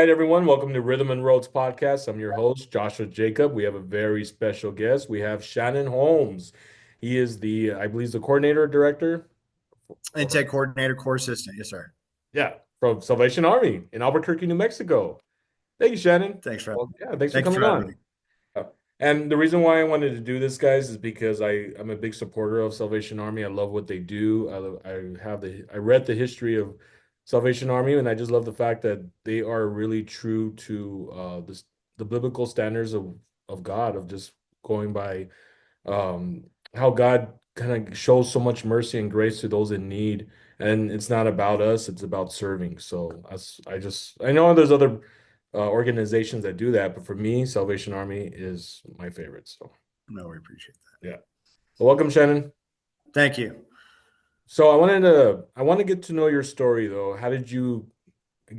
right, everyone. Welcome to Rhythm and Roads podcast. I'm your host, Joshua Jacob. We have a very special guest. We have Shannon Holmes. He is I believe, the coordinator director, or Intake coordinator, core assistant. Yes, sir. yeah, from Salvation Army in Albuquerque, New Mexico. Thank you, Shannon. Thanks for Well, yeah, thanks for thanks coming for having on. me. And the reason why I wanted to do this, guys, is because I'm a big supporter of Salvation Army. I love what they do. I read the history of Salvation Army, and I just love the fact that they are really true to the biblical standards of God, of just going by how God kind of shows so much mercy and grace to those in need. And it's not about us, it's about serving. So I know there's other organizations that do that, but for me, Salvation Army is my favorite. So No, we appreciate that. yeah. Well, welcome, Shannon. Thank you. So I want to get to know your story though. How did you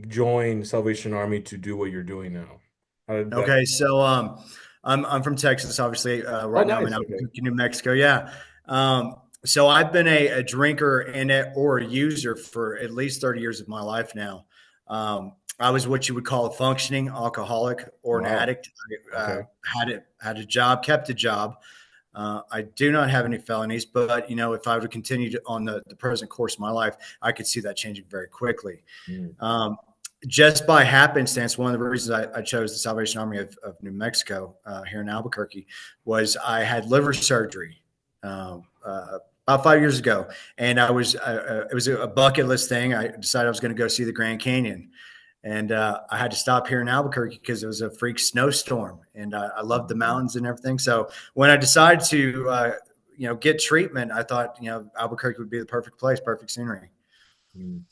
join Salvation Army to do what you're doing now? How did that? Okay, so I'm from Texas, obviously. Oh, Right now, I'm in nice. Okay. Albuquerque, New Mexico. Yeah. So I've been a drinker or a user for at least 30 years of my life now. I was what you would call a functioning alcoholic or an Wow. addict. I Okay. had a job, kept a job. I do not have any felonies, but if I would continue on the present course of my life, I could see that changing very quickly. Mm. Um, just by happenstance, one of the reasons I chose the Salvation Army of New Mexico here in Albuquerque was I had liver surgery about 5 years ago, and it was a bucket list thing. I decided I was going to go see the Grand Canyon, and I had to stop here in Albuquerque because it was a freak snowstorm, and I loved the Mhm. mountains and everything. So when I decided to get treatment, I thought Albuquerque would be the perfect place, perfect scenery. Mm.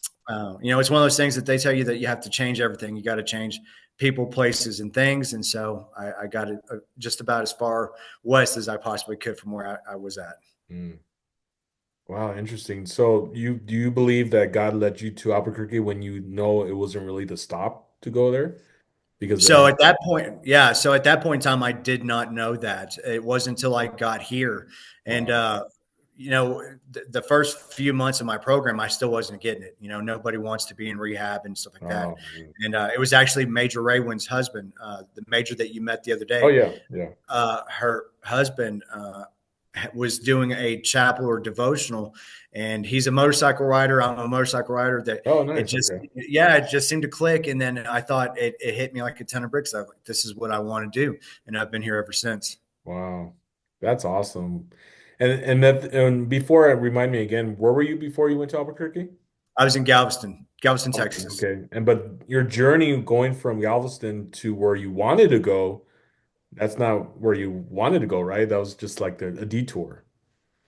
It's one of those things that they tell you that you have to change everything. You got to change people, places, and things. And so I got it just about as far west as I possibly could from where I was at. Mm. Wow, interesting. So do you believe that God led you to Albuquerque when you know it wasn't really the stop to go there? Because So at that point, yeah. So at that point in time, I did not know that. It wasn't until I got here, and wow. the first few months of my program, I still wasn't getting it. Nobody wants to be in rehab and stuff like that. Oh, mm. And it was actually Major Raywin's husband, the major that you met the other Oh day. yeah, yeah. Her husband was doing a chapel or devotional, and he's a motorcycle rider. I'm a motorcycle rider. That Oh, it nice. just, Okay. yeah, it just seemed to click. And then I thought it hit me like a ton of bricks. I was like, this is what I want to do, and I've been here ever since. Wow. That's awesome. And before remind me again, where were you before you went to Albuquerque? I was in Galveston, Galveston. Texas. Okay. And but your journey going from Galveston to where you wanted to go, that's not where you wanted to go, right? That was just like a detour.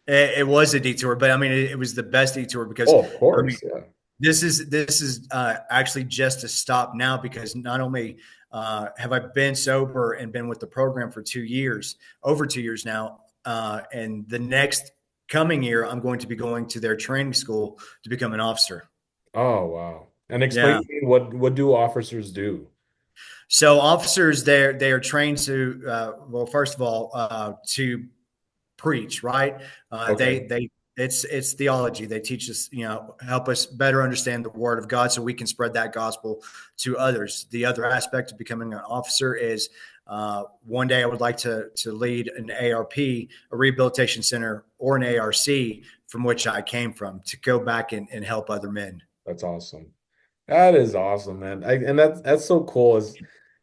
It was a detour, but I mean, it was the best detour because Oh, of I mean, course. Yeah. this is actually just a stop now because not only have I been sober and been with the program for 2 years, over 2 years now, and the next coming year I'm going to be going to their training school to become an officer. Oh, wow. And explain Yeah. to me what do officers do? So officers, they are trained to well, first of all, to preach, right? Okay. It's theology. They teach us, help us better understand the Word of God, so we can spread that gospel to others. The other aspect of becoming an officer is one day I would like to lead an ARP, a rehabilitation center, or an ARC from which I came from, to go back and help other men. That's awesome. That is awesome, man. And that's so cool is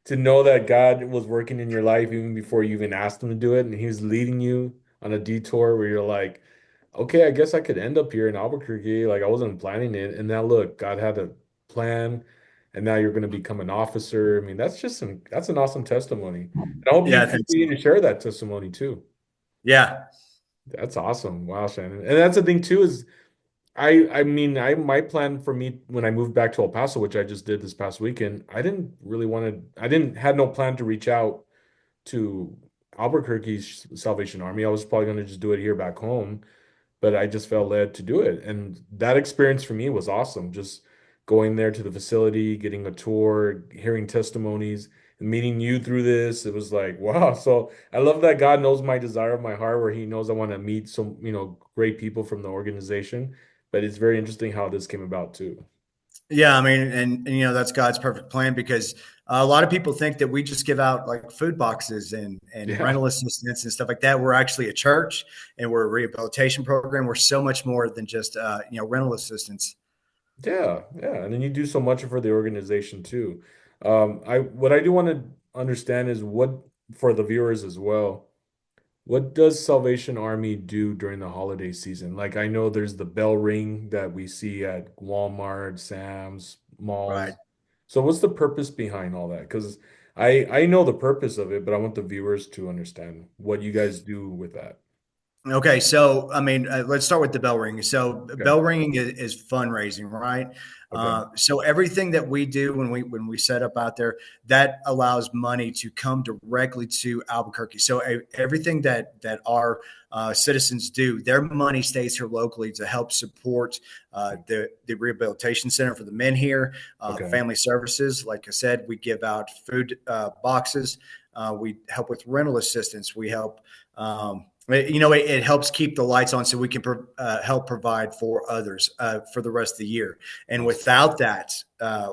to know that God was working in your life even before you even asked him to do it, and he was leading you on a detour where you're like, okay, I guess I could end up here in Albuquerque. Like I wasn't planning it. And now look, God had a plan, and now you're going to become an officer. I mean, that's an awesome testimony. And I hope you Yeah, thanks. continue to share that testimony too. Yeah, That's awesome. Wow, Shannon. And that's the thing too is I mean, I my plan for me when I moved back to El Paso, which I just did this past weekend, I didn't had no plan to reach out to Albuquerque's Salvation Army. I was probably going to just do it here back home, but I just felt led to do it. And that experience for me was awesome. Just going there to the facility, getting a tour, hearing testimonies, and meeting you through this. It was like, wow. So I love that God knows my desire of my heart, where He knows I want to meet some, great people from the organization. But it's very interesting how this came about too. Yeah, I mean, and you know that's God's perfect plan because a lot of people think that we just give out like food boxes and Yeah. rental assistance and stuff like that. We're actually a church and we're a rehabilitation program. We're so much more than just rental assistance. Yeah, yeah, and then you do so much for the organization too. I what I do want to understand is what for the viewers as well. What does Salvation Army do during the holiday season? Like I know there's the bell ring that we see at Walmart, Sam's, Right. malls. So what's the purpose behind all that? Because I know the purpose of it, but I want the viewers to understand what you guys do with that. Okay, so I mean, let's start with the bell ringing. So Okay. bell ringing is fundraising, right? Okay. So everything that we do when we set up out there, that allows money to come directly to Albuquerque. So everything that our citizens do, their money stays here locally to help support the rehabilitation center for the men here, Okay. family services. Like I said, we give out food boxes. We help with rental assistance. We help. It helps keep the lights on so we can help provide for others for the rest of the year. And Awesome. without that,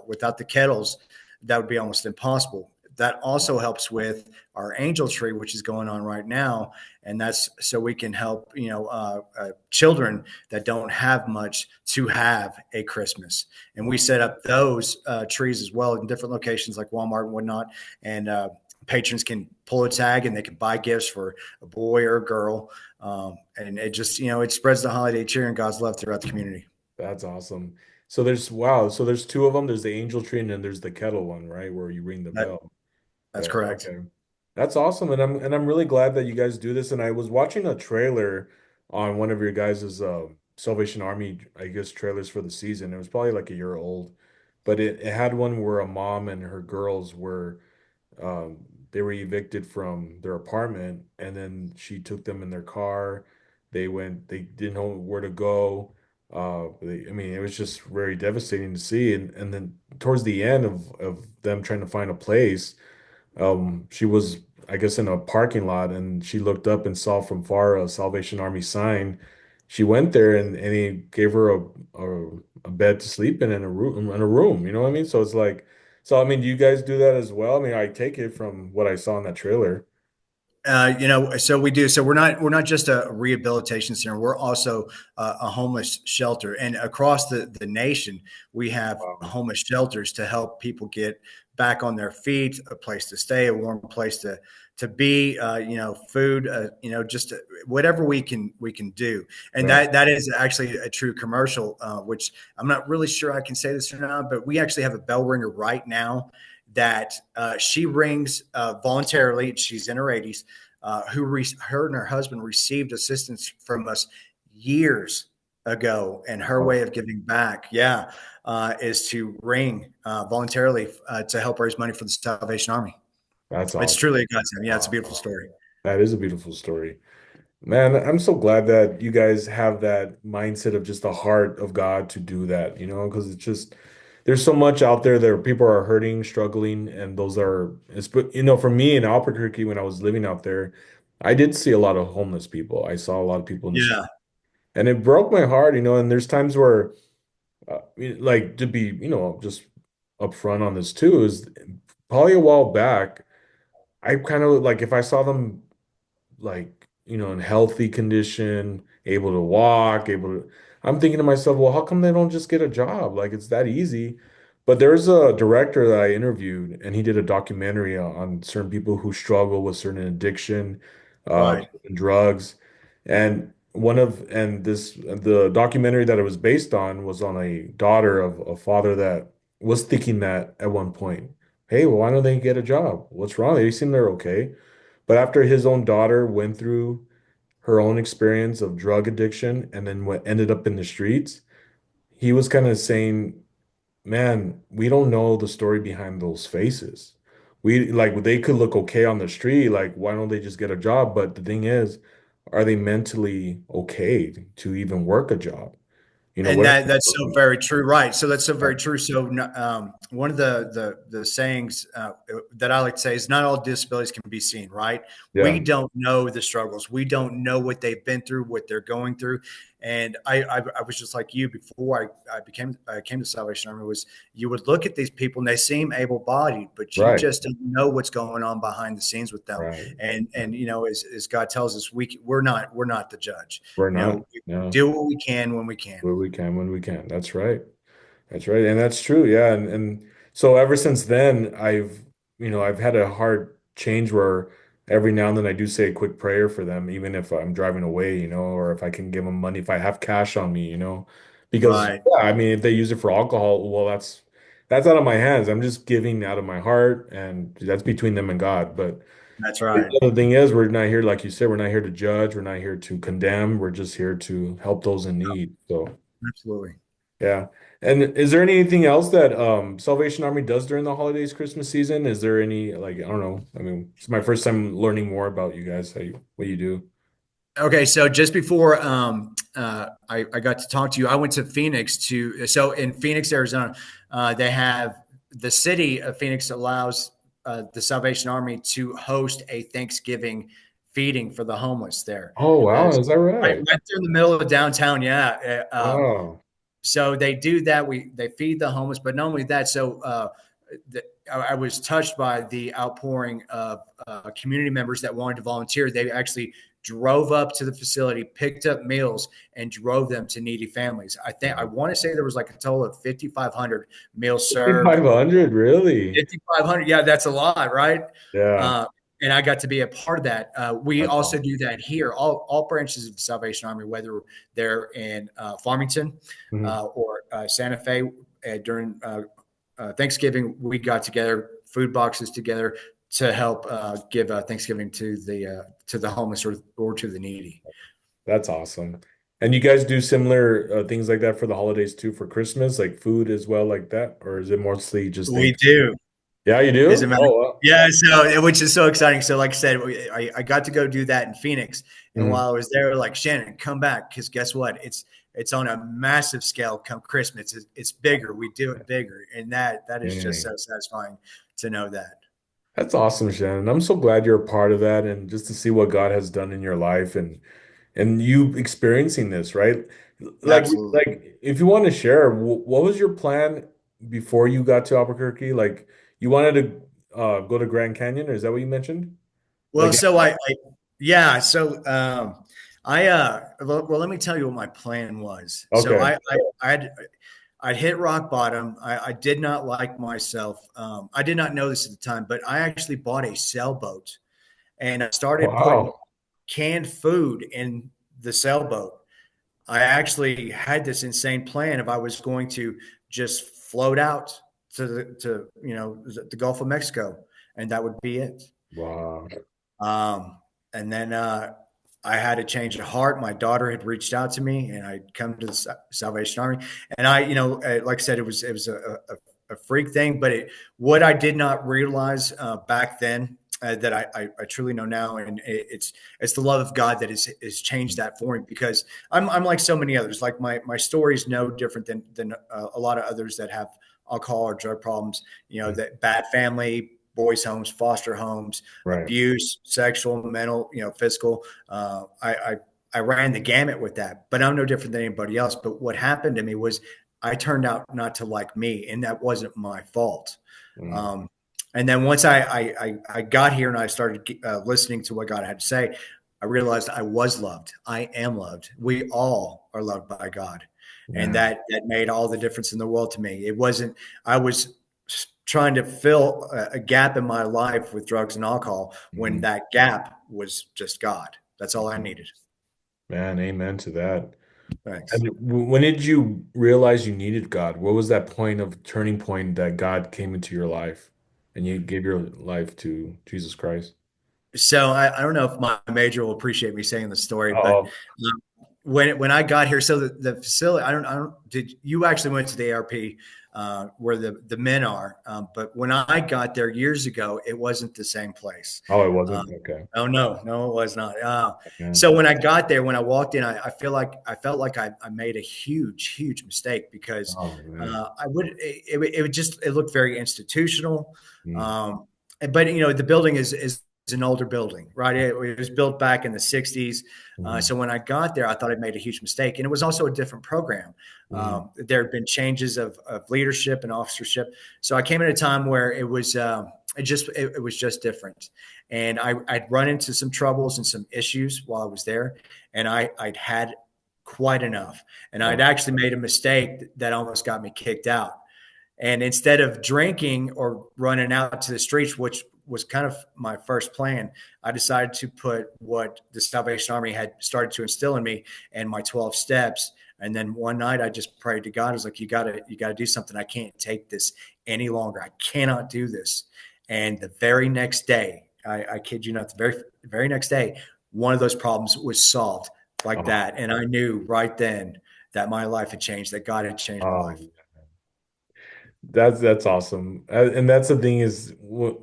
without the kettles, that would be almost impossible. That also helps with our angel tree, which is going on right now, and that's so we can help children that don't have much to have a Christmas. And we set up those trees as well in different locations like Walmart and whatnot, and patrons can pull a tag and they can buy gifts for a boy or a girl. And it just, it spreads the holiday cheer and God's love throughout the community. That's awesome. So there's wow. So there's two of them. There's the angel tree and then there's the kettle one, right? Where you ring the That, bell. that's There. correct. Okay. That's awesome. And I'm really glad that you guys do this. And I was watching a trailer on one of your guys' Salvation Army, I guess, trailers for the season. It was probably like a year old, but it had one where a mom and her girls were um, they were evicted from their apartment, and then she took them in their car. They didn't know where to go. I mean, it was just very devastating to see. And then towards the end of them trying to find a place, she was, I guess, in a parking lot, and she looked up and saw from far a Salvation Army sign. She went there, and he gave her a bed to sleep in and a room. You know what I mean? So it's like, so I mean, do you guys do that as well? I mean, I take it from what I saw in that trailer. So we do. So we're not just a rehabilitation center. We're also a homeless shelter, and across the nation, we have Wow. homeless shelters to help people get back on their feet, a place to stay, a warm place to be. Food. Just whatever we can do, and Yeah. that is actually a true commercial. Which I'm not really sure I can say this or not, but we actually have a bell ringer right now that she rings voluntarily. She's in her 80s. Her and her husband received assistance from us years ago, and her Oh, way of giving back, is to ring voluntarily to help raise money for the Salvation Army. that's It's awesome. truly a godsend. Yeah, it's a Wow. beautiful story. That is a beautiful story. Man, I'm so glad that you guys have that mindset of just the heart of God to do that, because it's just there's so much out there that people are hurting, struggling, and those are for me in Albuquerque when I was living out there, I did see a lot of homeless people. I saw a lot of people in the street, Yeah, and it broke my heart, and there's times where like to be, just upfront on this too, is probably a while back, I kind of like if I saw them like, in healthy condition, able to walk, able to. I'm thinking to myself, well, how come they don't just get a job? Like it's that easy. But there's a director that I interviewed, and he did a documentary on certain people who struggle with certain addiction, right. drugs, and the documentary that it was based on was on a daughter of a father that was thinking that at one point, hey, well, why don't they get a job? What's wrong? They seem they're okay. But after his own daughter went through her own experience of drug addiction and then what ended up in the streets, he was kind of saying, "Man, we don't know the story behind those faces. We like they could look okay on the street, like why don't they just get a job? But the thing is, are they mentally okay to even work a job? And Whatever." that's so very true, right? So that's so very true. So one of the sayings that I like to say is, not all disabilities can be seen, right? We Yeah, don't know the struggles. We don't know what they've been through, what they're going through. And I was just like you before I came to Salvation Army. Was you would look at these people and they seem able bodied, but you Right. just don't know what's going on behind the scenes with them. Right. And you know, as God tells us, we're not the judge. We're You not. know, we No. do what we can when we can. Where we can when we can. That's right. That's right. And that's true. Yeah. And so ever since then, I've had a hard change where every now and then I do say a quick prayer for them, even if I'm driving away, or if I can give them money, if I have cash on me, because Right. yeah, I mean, if they use it for alcohol, well, that's out of my hands. I'm just giving out of my heart, and that's between them and God. But That's the right. other thing is, we're not here, like you said, we're not here to judge, we're not here to condemn, we're just here to help those in need. So. Absolutely. Yeah. And is there anything else that Salvation Army does during the holidays, Christmas season? Is there any like I don't know. I mean, it's my first time learning more about you guys, what you do. Okay, so just before I got to talk to you, I went to Phoenix so in Phoenix, Arizona, they have the city of Phoenix allows the Salvation Army to host a Thanksgiving feeding for the homeless there. Oh wow, is that right? Right through the middle of downtown, yeah. Wow. So they do that. They feed the homeless, but not only that. I was touched by the outpouring of community members that wanted to volunteer. They actually drove up to the facility, picked up meals, and drove them to needy families. I want to say there was like a total of 5,500 meals served. 5,500, really? 5,500, yeah, that's a lot, right? Yeah, Uh, and I got to be a part of that. We that's also awesome. do that here. All branches of the Salvation Army, whether they're in Farmington Mhm. or Santa Fe, during Thanksgiving, we got together, food boxes together to help give Thanksgiving to the homeless or to the needy. That's awesome. And you guys do similar things like that for the holidays too, for Christmas, like food as well, like that, or is it mostly just We things? do. Yeah, you As a do? matter, Oh, wow. yeah. So, which is so exciting. So, like I said, I got to go do that in Phoenix, and Mhm. while I was there, like Shannon, come back because guess what? It's on a massive scale. Come Christmas, it's bigger. We do it bigger, and that is just Dang. so satisfying to know that. That's awesome, Shannon. I'm so glad you're a part of that and just to see what God has done in your life and you experiencing this, right? Like Absolutely. like if you want to share, what was your plan before you got to Albuquerque? Like you wanted to go to Grand Canyon, or is that what you mentioned? Well, Like yeah. So, well, let me tell you what my plan was. So, okay. I hit rock bottom. I did not like myself. I did not know this at the time, but I actually bought a sailboat and I started putting Wow. canned food in the sailboat. I actually had this insane plan if I was going to just float out to the Gulf of Mexico, and that would be it. Wow. Um, and then I had a change of heart. My daughter had reached out to me, and I'd come to the Salvation Army. And like I said, it was a freak thing. But what I did not realize back then that I truly know now, and it's the love of God that has changed that for me. Because I'm like so many others. Like my story is no different than a lot of others that have alcohol or drug problems. That bad family, boys' homes, foster homes, Right. abuse, sexual, mental, physical. I ran the gamut with that, but I'm no different than anybody else. But what happened to me was I turned out not to like me, and that wasn't my fault. Mm, Um, and then once I got here and I started listening to what God had to say, I realized I was loved. I am loved. We all are loved by God, and yeah. that made all the difference in the world to me. It wasn't. I was trying to fill a gap in my life with drugs and alcohol when Mhm. that gap was just God. That's all I needed. Man, amen to that. Thanks. And when did you realize you needed God? What was that point of turning point that God came into your life and you gave your life to Jesus Christ? So I don't know if my major will appreciate me saying the story, but Oh, when I got here, so the facility, I don't, did you actually went to the ARP where the men are? But when I got there years ago, it wasn't the same place. oh, it Uh, wasn't? Okay. oh no, it was not. Man. So when I got there, when I walked in, I felt like I made a huge mistake because Oh, man. it would just it looked very institutional. Mm, Um, but the building is an older building, right? It was built back in the 60s. Mhm. So when I got there, I thought I'd made a huge mistake. And it was also a different program. Mhm. There had been changes of leadership and officership. So I came at a time where it was just different. And I'd run into some troubles and some issues while I was there. And I'd had quite enough. And I'd Wow. actually made a mistake that almost got me kicked out. And instead of drinking or running out to the streets, which was kind of my first plan, I decided to put what the Salvation Army had started to instill in me and my 12 steps. And then one night I just prayed to God. I was like, you gotta do something. I can't take this any longer. I cannot do this. And the very next day, I kid you not, the very next day, one of those problems was solved like Oh, that. And I knew right then that my life had changed, that God had changed my life. oh, that's awesome. And that's the thing is,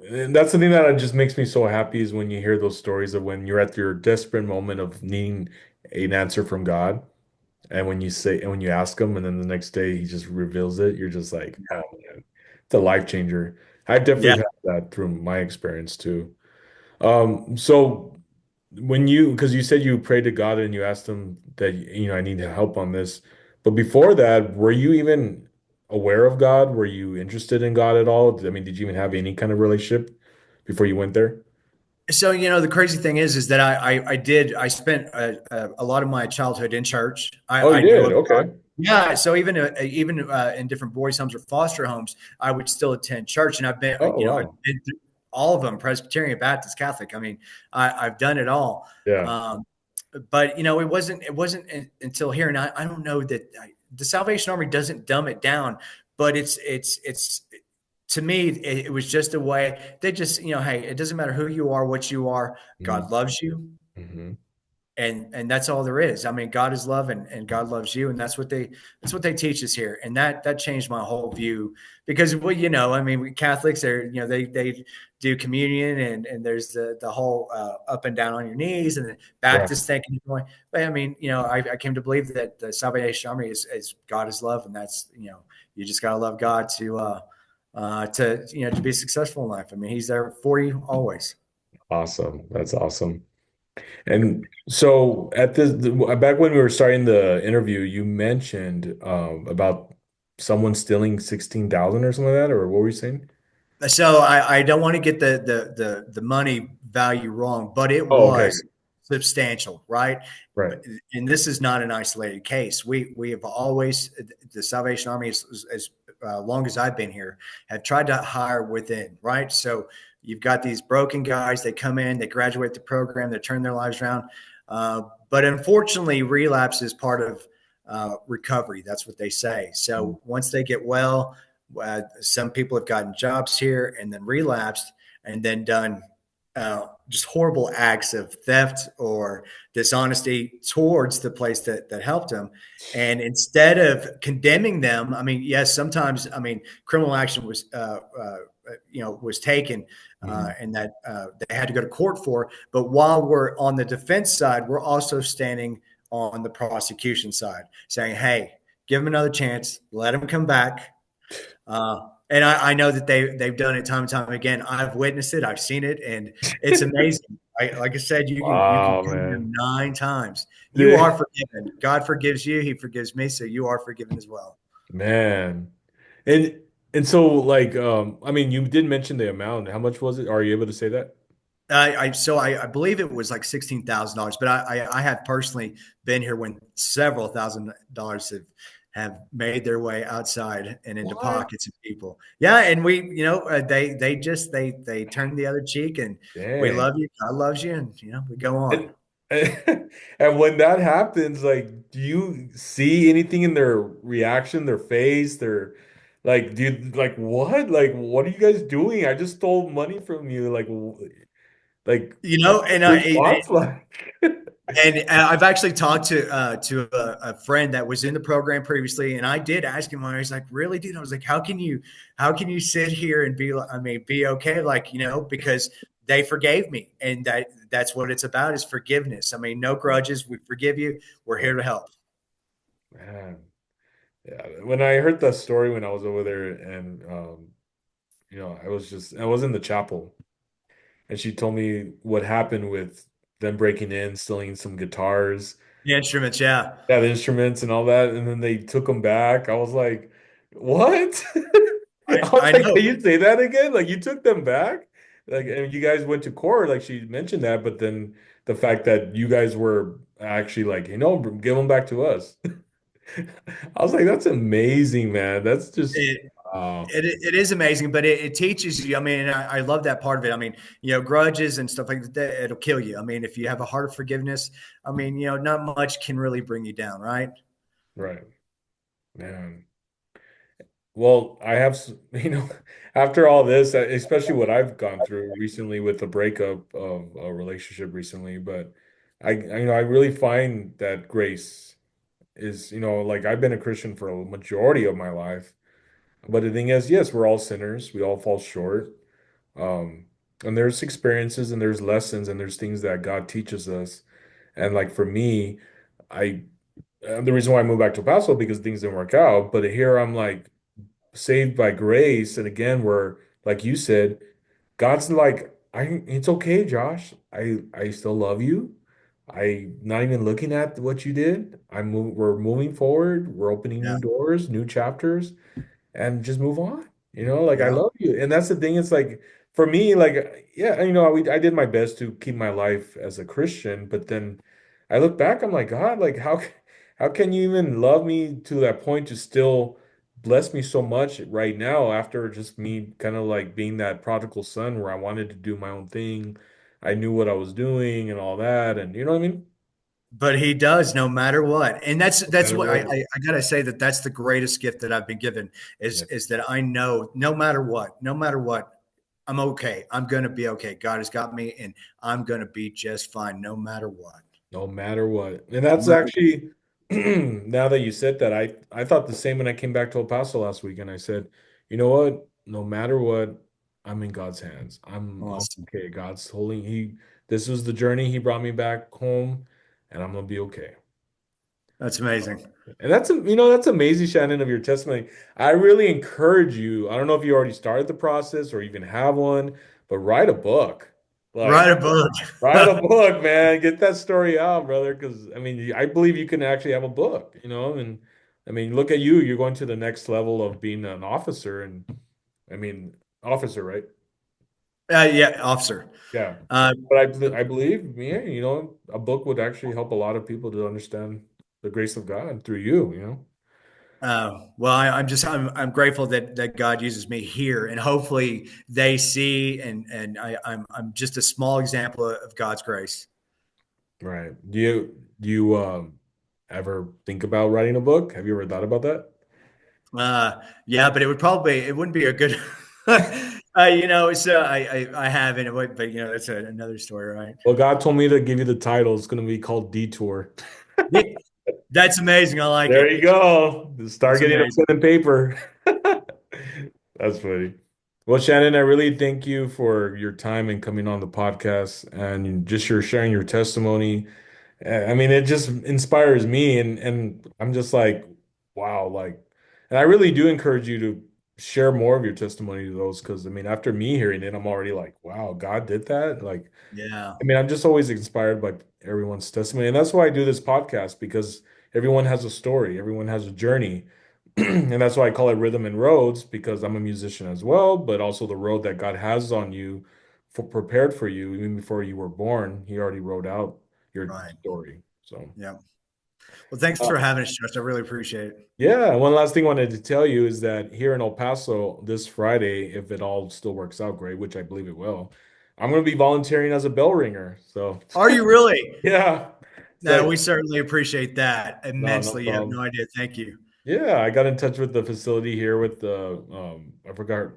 and that's the thing that just makes me so happy is when you hear those stories of when you're at your desperate moment of needing an answer from God, and when you say and when you ask him, and then the next day he just reveals it, you're just like, oh man, it's a life changer. I Yeah. definitely had that through my experience too. So when you, because you said you prayed to God and you asked him that, I need help on this. But before that, were you even aware of God? Were you interested in God at all? I mean, did you even have any kind of relationship before you went there? So the crazy thing is that I spent a lot of my childhood in church. Oh, you I knew did? of God. Okay. Yeah. So even in different boys' homes or foster homes, I would still attend church, and Oh, I've wow. been through all of them: Presbyterian, Baptist, Catholic. I mean, I've done it all. Yeah. Um, but it wasn't until here, and I don't know that the Salvation Army doesn't dumb it down, but it's to me, it was just a way they just, hey, it doesn't matter who you are, what you are, Mm-hmm. God loves you, and that's all there is. I mean, God is love, and God loves you, and that's what they teach us here, and that changed my whole view because I mean, we Catholics are, they do communion, and there's the whole up and down on your knees, and the Right. Baptist thinking, but I mean, I came to believe that the Salvation Army is God is love, and that's you just gotta love God to be successful in life. I mean, He's there for you always. Awesome. That's awesome. And so back when we were starting the interview, you mentioned about someone stealing 16,000 or something like that, or what were you saying? So I don't want to get the money value wrong, but it Oh, okay. was substantial, right? Right. And this is not an isolated case. We have always the Salvation Army as long as I've been here have tried to hire within, right? So you've got these broken guys. They come in, they graduate the program, they turn their lives around. But unfortunately, relapse is part of recovery. That's what they say. Mm. So once they get well, some people have gotten jobs here and then relapsed and then done just horrible acts of theft or dishonesty towards the place that helped them. And instead of condemning them, I mean, yes, sometimes, I mean, criminal action was taken Mhm. and that they had to go to court for. But while we're on the defense side, we're also standing on the prosecution side, saying, "Hey, give them another chance, let them come back." And I know that they've done it time and time again. I've witnessed it. I've seen it, and it's amazing. Like I said, you can Wow, come here man. 9 times. You Dude, are forgiven. God forgives you. He forgives me. So you are forgiven as well. man. And and so like I mean you did mention the amount. How much was it? Are you able to say that? I believe it was like $16,000, but I have personally been here when several $1,000s have made their way outside and into What? pockets of people. Yeah, and they turn the other cheek, and we Dang. love you, God loves you, and we go on. And and when that happens, like, do you see anything in their reaction, their face, their like, do you like what? Like, what are you guys doing? I just stole money from you. Like, You know, what's and the I response like? And I've actually talked to a friend that was in the program previously, and I did ask him, and he's like, "Really, dude?" I was like, how can you sit here and be okay, like because they forgave me, and that's what it's about is forgiveness. I mean, no grudges. We forgive you. We're here to help. Man, yeah. When I heard that story when I was over there, and I was in the chapel, and she told me what happened with them breaking in, stealing some guitars, The instruments, yeah. yeah, the instruments and all that, and then they took them back. I was like, "What?" I was I like, know. "Can you say that again? Like you took them back? Like, and you guys went to court, like she mentioned that, but then the fact that you guys were actually like, give them back to us." I was like, "That's amazing, man. That's just It, wow." it is amazing, but it teaches you. I mean, and I love that part of it. I mean, grudges and stuff like that, it'll kill you. I mean, if you have a heart of forgiveness, I mean, not much can really bring you down, right? Right, man. Well, I have, after all this, especially what I've gone through recently with the breakup of a relationship recently, but I really find that grace is, like I've been a Christian for a majority of my life. But the thing is, yes, we're all sinners. We all fall short. Um, and there's experiences and there's lessons and there's things that God teaches us. And like for me, I, the reason why I moved back to El Paso because things didn't work out. But here I'm like, saved by grace. And again, where like you said, God's like, it's okay, Josh. I still love you. I'm not even looking at what you did. We're moving forward. We're opening Yeah. new doors, new chapters and just move on. Like I Yeah. love you. And that's the thing. It's like for me, like, yeah, I did my best to keep my life as a Christian, but then I look back, I'm like, God, like how can you even love me to that point to still bless me so much right now after just me kind of like being that prodigal son where I wanted to do my own thing. I knew what I was doing and all that. And you know what I mean? But he does no matter what. And No that's matter what what. I gotta say, that that's the greatest gift that I've been given, Yeah. is that I know no matter what, I'm okay. I'm gonna be okay. God has got me, and I'm gonna be just fine no matter what. No matter what. And No that's matter what. actually now that you said that, I thought the same when I came back to El Paso last week and I said, you know what? No matter what, I'm in God's hands. I'm Awesome. okay. God's holding this was the journey. He brought me back home and I'm gonna be okay. That's amazing. And that's amazing, Shannon, of your testimony. I really encourage you. I don't know if you already started the process or even have one, but write a book. Write Like a book. write a book, man. Get that story out, brother. Because I mean, I believe you can actually have a book, and I mean, look at you. You're going to the next level of being an officer, and I mean, officer, right? Yeah, officer. Yeah. Uh, But I believe, yeah, a book would actually help a lot of people to understand the grace of God through you. well, I'm grateful that God uses me here, and hopefully they see, and I'm just a small example of God's grace. Right. Do you ever think about writing a book? Have you ever thought about that? Yeah, but it wouldn't be a good, so I haven't, but that's another story, right? Well, God told me to give you the title. It's going to be called Detour. Yeah, that's amazing. I like There it. you go. Start That's getting a pen amazing. and paper. That's funny. Well, Shannon, I really thank you for your time and coming on the podcast and just your sharing your testimony. I mean, it just inspires me and I'm just like, wow, like, and I really do encourage you to share more of your testimony to those because I mean, after me hearing it, I'm already like, wow, God did that. Like, Yeah, I mean, I'm just always inspired by everyone's testimony. And that's why I do this podcast because everyone has a story, everyone has a journey. And that's why I call it Rhythm and Roads because I'm a musician as well, but also the road that God has on you prepared for you even before you were born. He already wrote out your right. story. So, Yeah. Well, thanks uh, for having us, Josh. I really appreciate it. yeah, one last thing I wanted to tell you is that here in El Paso this Friday, if it all still works out great, which I believe it will, I'm going to be volunteering as a bell ringer. So, Are you really? yeah. It's No, like, we certainly appreciate that no immensely. You have no problem. idea. Thank you. Yeah, I got in touch with the facility here with I forgot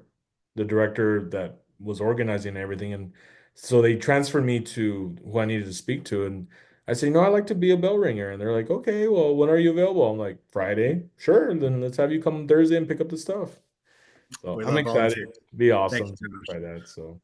the director that was organizing everything. And so they transferred me to who I needed to speak to. And I said, no, I'd like to be a bell ringer. And they're like, okay, well, when are you available? I'm like, Friday. Sure. And then let's have you come Thursday and pick up the stuff. So We I'm love excited. volunteers. Be Thank you awesome so much. by that. So.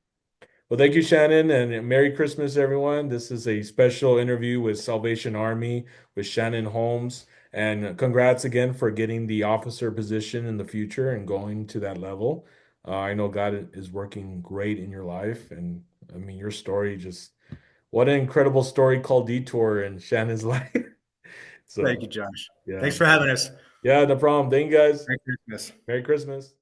Well, thank you, Shannon, and Merry Christmas, everyone. This is a special interview with Salvation Army with Shannon Holmes. And congrats again for getting the officer position in the future and going to that level. I know God is working great in your life, and I mean, your story just what an incredible story called detour in Shannon's life. Thank So you, Josh. yeah, Thanks for having us. yeah, no problem. Thank you guys. Merry Christmas. Merry Christmas.